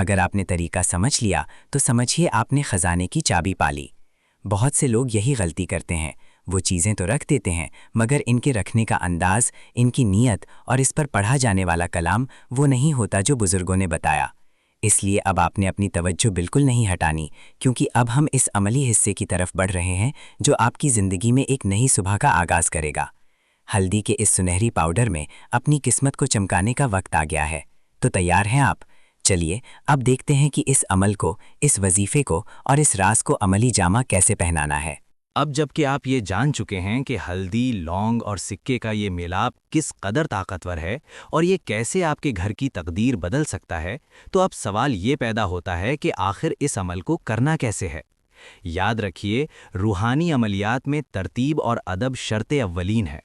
اگر آپ نے طریقہ سمجھ لیا تو سمجھیے آپ نے خزانے کی چابی پالی۔ بہت سے لوگ یہی غلطی کرتے ہیں، وہ چیزیں تو رکھ دیتے ہیں مگر ان کے رکھنے کا انداز، ان کی نیت اور اس پر پڑھا جانے والا کلام وہ نہیں ہوتا جو بزرگوں نے بتایا۔ اس لیے اب آپ نے اپنی توجہ بالکل نہیں ہٹانی، کیونکہ اب ہم اس عملی حصے کی طرف بڑھ رہے ہیں جو آپ کی زندگی میں ایک نئی صبح کا آغاز کرے گا۔ ہلدی کے اس سنہری پاؤڈر میں اپنی قسمت کو چمکانے کا وقت آ گیا ہے، تو تیار ہیں آپ؟ چلیے اب دیکھتے ہیں کہ اس عمل کو، اس وظیفے کو اور اس راز کو عملی جامہ کیسے پہنانا ہے۔ اب جب کہ آپ یہ جان چکے ہیں کہ ہلدی، لونگ اور سکے کا یہ میلاپ کس قدر طاقتور ہے اور یہ کیسے آپ کے گھر کی تقدیر بدل سکتا ہے، تو اب سوال یہ پیدا ہوتا ہے کہ آخر اس عمل کو کرنا کیسے ہے؟ یاد رکھیے، روحانی عملیات میں ترتیب اور ادب شرط اولین ہے۔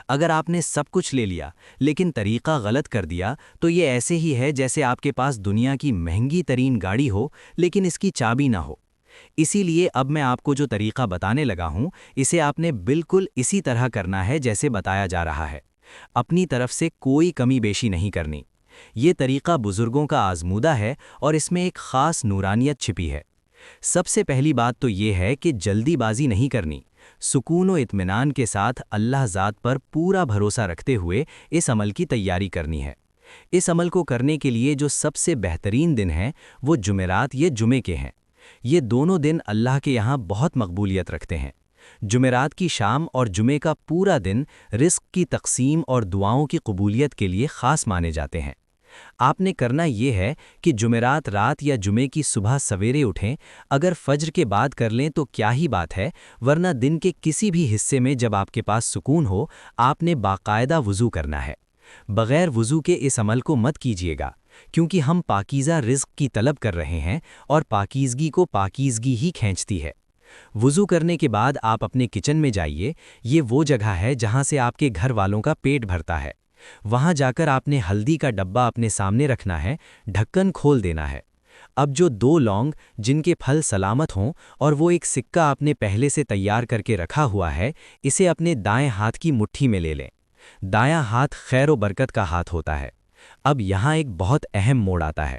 اگر آپ نے سب کچھ لے لیا لیکن طریقہ غلط کر دیا تو یہ ایسے ہی ہے جیسے آپ کے پاس دنیا کی مہنگی ترین گاڑی ہو لیکن اس کی چابی نہ ہو۔ اسی لیے اب میں آپ کو جو طریقہ بتانے لگا ہوں، اسے آپ نے بالکل اسی طرح کرنا ہے جیسے بتایا جا رہا ہے۔ اپنی طرف سے کوئی کمی بیشی نہیں کرنی۔ یہ طریقہ بزرگوں کا آزمودہ ہے اور اس میں ایک خاص نورانیت چھپی ہے۔ سب سے پہلی بات تو یہ ہے کہ جلدی بازی نہیں کرنی۔ سکون و اطمینان کے ساتھ اللہ ذات پر پورا بھروسہ رکھتے ہوئے اس عمل کی تیاری کرنی ہے۔ اس عمل کو کرنے کے لیے جو سب سے بہترین دن ہیں وہ جمعرات یا جمعے کے ہیں۔ یہ دونوں دن اللہ کے یہاں بہت مقبولیت رکھتے ہیں۔ جمعرات کی شام اور جمعے کا پورا دن رزق کی تقسیم اور دعاؤں کی قبولیت کے لیے خاص مانے جاتے ہیں۔ آپ نے کرنا یہ ہے کہ جمعرات رات یا جمعے کی صبح سویرے اٹھیں، اگر فجر کے بعد کر لیں تو کیا ہی بات ہے، ورنہ دن کے کسی بھی حصے میں جب آپ کے پاس سکون ہو، آپ نے باقاعدہ وضو کرنا ہے۔ بغیر وضو کے اس عمل کو مت کیجیے گا، کیونکہ ہم پاکیزہ رزق کی طلب کر رہے ہیں اور پاکیزگی کو پاکیزگی ہی کھینچتی ہے۔ وضو کرنے کے بعد آپ اپنے کچن میں جائیے، یہ وہ جگہ ہے جہاں سے آپ کے گھر والوں کا پیٹ بھرتا ہے۔ وہاں جا کر آپ نے ہلدی کا ڈبہ اپنے سامنے رکھنا ہے، ڈھکن کھول دینا ہے۔ اب جو 2 لونگ جن کے پھل سلامت ہوں اور وہ ایک سکہ آپ نے پہلے سے تیار کر کے رکھا ہوا ہے، اسے اپنے دائیں ہاتھ کی مٹھی میں لے لیں۔ دایاں ہاتھ خیر و برکت کا ہاتھ ہوتا ہے۔ اب یہاں ایک بہت اہم موڑ آتا ہے۔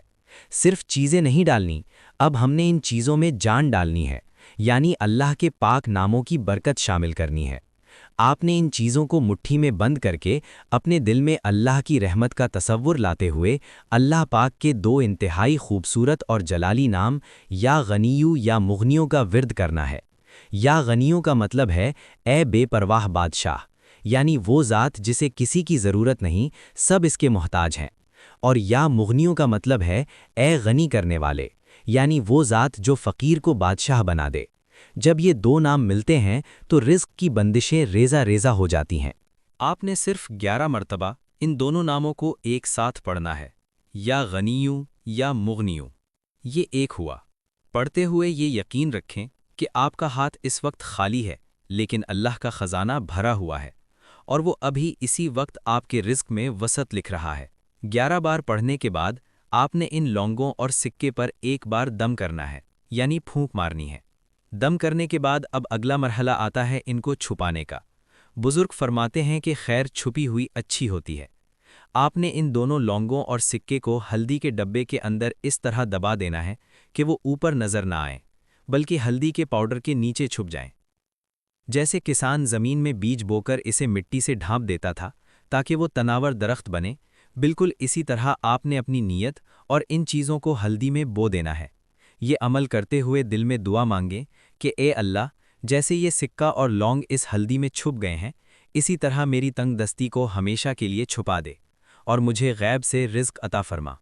صرف چیزیں نہیں ڈالنی، اب ہم نے ان چیزوں میں جان ڈالنی ہے، یعنی اللہ کے پاک ناموں کی برکت شامل کرنی ہے۔ آپ نے ان چیزوں کو مٹھی میں بند کر کے اپنے دل میں اللہ کی رحمت کا تصور لاتے ہوئے اللہ پاک کے 2 انتہائی خوبصورت اور جلالی نام یا غنیو یا مغنیوں کا ورد کرنا ہے۔ یا غنیوں کا مطلب ہے اے بے پرواہ بادشاہ، یعنی وہ ذات جسے کسی کی ضرورت نہیں، سب اس کے محتاج ہیں۔ اور یا مغنیوں کا مطلب ہے اے غنی کرنے والے، یعنی وہ ذات جو فقیر کو بادشاہ بنا دے۔ جب یہ 2 نام ملتے ہیں تو رزق کی بندشیں ریزہ ریزہ ہو جاتی ہیں۔ آپ نے صرف 11 مرتبہ ان دونوں ناموں کو ایک ساتھ پڑھنا ہے، یا غنیوں یا مغنیوں۔ یہ ایک ہوا۔ پڑھتے ہوئے یہ یقین رکھیں کہ آپ کا ہاتھ اس وقت خالی ہے، لیکن اللہ کا خزانہ بھرا ہوا ہے، اور وہ ابھی اسی وقت آپ کے رزق میں وسعت لکھ رہا ہے۔ 11 بار پڑھنے کے بعد آپ نے ان لونگوں اور سکے پر ایک بار دم کرنا ہے، یعنی پھونک مارنی ہے۔ دم کرنے کے بعد اب اگلا مرحلہ آتا ہے ان کو چھپانے کا۔ بزرگ فرماتے ہیں کہ خیر چھپی ہوئی اچھی ہوتی ہے۔ آپ نے ان دونوں لونگوں اور سکے کو ہلدی کے ڈبے کے اندر اس طرح دبا دینا ہے کہ وہ اوپر نظر نہ آئیں، بلکہ ہلدی کے پاؤڈر کے نیچے چھپ جائیں۔ جیسے کسان زمین میں بیج بو کر اسے مٹی سے ڈھانپ دیتا تھا تاکہ وہ تناور درخت بنے، بالکل اسی طرح آپ نے اپنی نیت اور ان چیزوں کو ہلدی میں بو دینا ہے۔ یہ عمل کرتے ہوئے دل میں دعا مانگیں کہ اے اللہ، جیسے یہ سکہ اور لونگ اس ہلدی میں چھپ گئے ہیں، اسی طرح میری تنگ دستی کو ہمیشہ کے لیے چھپا دے اور مجھے غیب سے رزق عطا فرما۔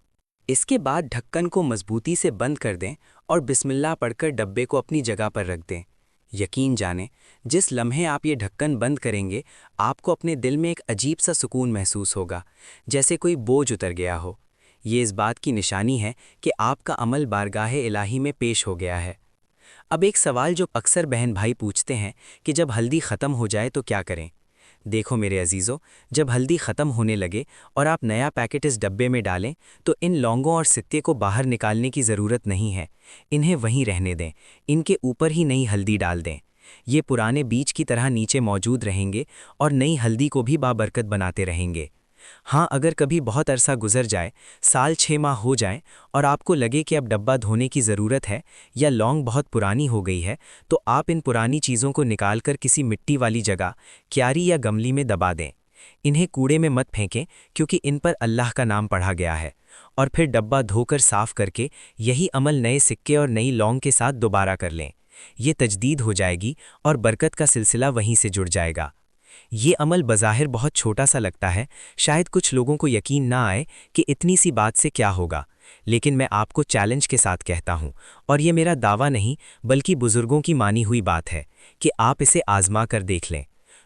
اس کے بعد ڈھکن کو مضبوطی سے بند کر دیں اور بسم اللہ پڑھ کر ڈبے کو اپنی جگہ پر رکھ دیں۔ یقین جانیں، جس لمحے آپ یہ ڈھکن بند کریں گے، آپ کو اپنے دل میں ایک عجیب سا سکون محسوس ہوگا، جیسے کوئی بوجھ اتر گیا ہو۔ یہ اس بات کی نشانی ہے کہ آپ کا عمل بارگاہ الہی میں پیش ہو گیا ہے۔ اب ایک سوال جو اکثر بہن بھائی پوچھتے ہیں کہ جب ہلدی ختم ہو جائے تو کیا کریں؟ دیکھو میرے عزیزو، جب ہلدی ختم ہونے لگے اور آپ نیا پیکٹ اس ڈبے میں ڈالیں تو ان لونگوں اور سکے کو باہر نکالنے کی ضرورت نہیں ہے، انہیں وہیں رہنے دیں، ان کے اوپر ہی نئی ہلدی ڈال دیں۔ یہ پرانے بیج کی طرح نیچے موجود رہیں گے اور نئی ہلدی کو بھی بابرکت بناتے رہیں گے۔ ہاں، اگر کبھی بہت عرصہ گزر جائے، سال 6 ماہ ہو جائیں اور آپ کو لگے کہ اب ڈبہ دھونے کی ضرورت ہے یا لونگ بہت پرانی ہو گئی ہے، تو آپ ان پرانی چیزوں کو نکال کر کسی مٹی والی جگہ، کیاری یا گملی میں دبا دیں۔ انہیں کوڑے میں مت پھینکیں کیونکہ ان پر اللہ کا نام پڑھا گیا ہے، اور پھر ڈبہ دھو کر صاف کر کے یہی عمل نئے سکے اور نئی لونگ کے ساتھ دوبارہ کر لیں۔ یہ تجدید ہو جائے گی اور برکت کا سلسلہ وہیں سے جڑ جائے گا۔ یہ عمل بظاہر بہت چھوٹا سا لگتا ہے، شاید کچھ لوگوں کو یقین نہ آئے کہ اتنی سی بات سے کیا ہوگا، لیکن میں آپ کو چیلنج کے ساتھ کہتا ہوں، اور یہ میرا دعویٰ نہیں بلکہ بزرگوں کی مانی ہوئی بات ہے، کہ آپ اسے آزما کر دیکھ لیں۔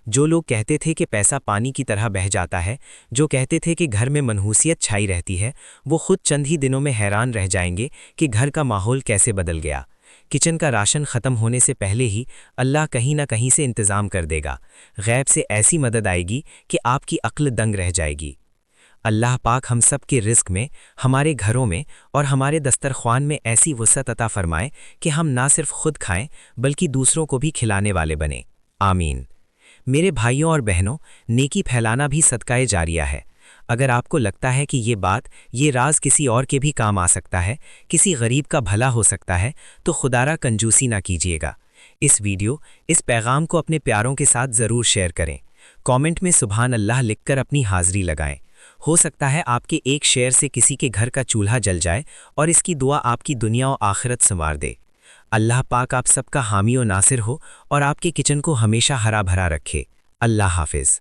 جو لوگ کہتے تھے کہ پیسہ پانی کی طرح بہہ جاتا ہے، جو کہتے تھے کہ گھر میں منحوسیت چھائی رہتی ہے، وہ خود چند ہی دنوں میں حیران رہ جائیں گے کہ گھر کا ماحول کیسے بدل گیا۔ کچن کا راشن ختم ہونے سے پہلے ہی اللہ کہیں نہ کہیں سے انتظام کر دے گا، غیب سے ایسی مدد آئے گی کہ آپ کی عقل دنگ رہ جائے گی۔ اللہ پاک ہم سب کے رزق میں، ہمارے گھروں میں اور ہمارے دسترخوان میں ایسی وسعت عطا فرمائے کہ ہم نہ صرف خود کھائیں بلکہ دوسروں کو بھی کھلانے والے بنیں۔ آمین۔ میرے بھائیوں اور بہنوں، نیکی پھیلانا بھی صدقہ جاریہ ہے۔ اگر آپ کو لگتا ہے کہ یہ راز کسی اور کے بھی کام آ سکتا ہے، کسی غریب کا بھلا ہو سکتا ہے، تو خدارہ کنجوسی نہ کیجیے گا۔ اس پیغام کو اپنے پیاروں کے ساتھ ضرور شیئر کریں۔ کامنٹ میں سبحان اللہ لکھ کر اپنی حاضری لگائیں۔ ہو سکتا ہے آپ کے ایک شیئر سے کسی کے گھر کا چولہا جل جائے اور اس کی دعا آپ کی دنیا و آخرت سنوار دے۔ اللہ پاک آپ سب کا حامی و ناصر ہو اور آپ کے کچن کو ہمیشہ ہرا بھرا رکھے۔ اللہ حافظ۔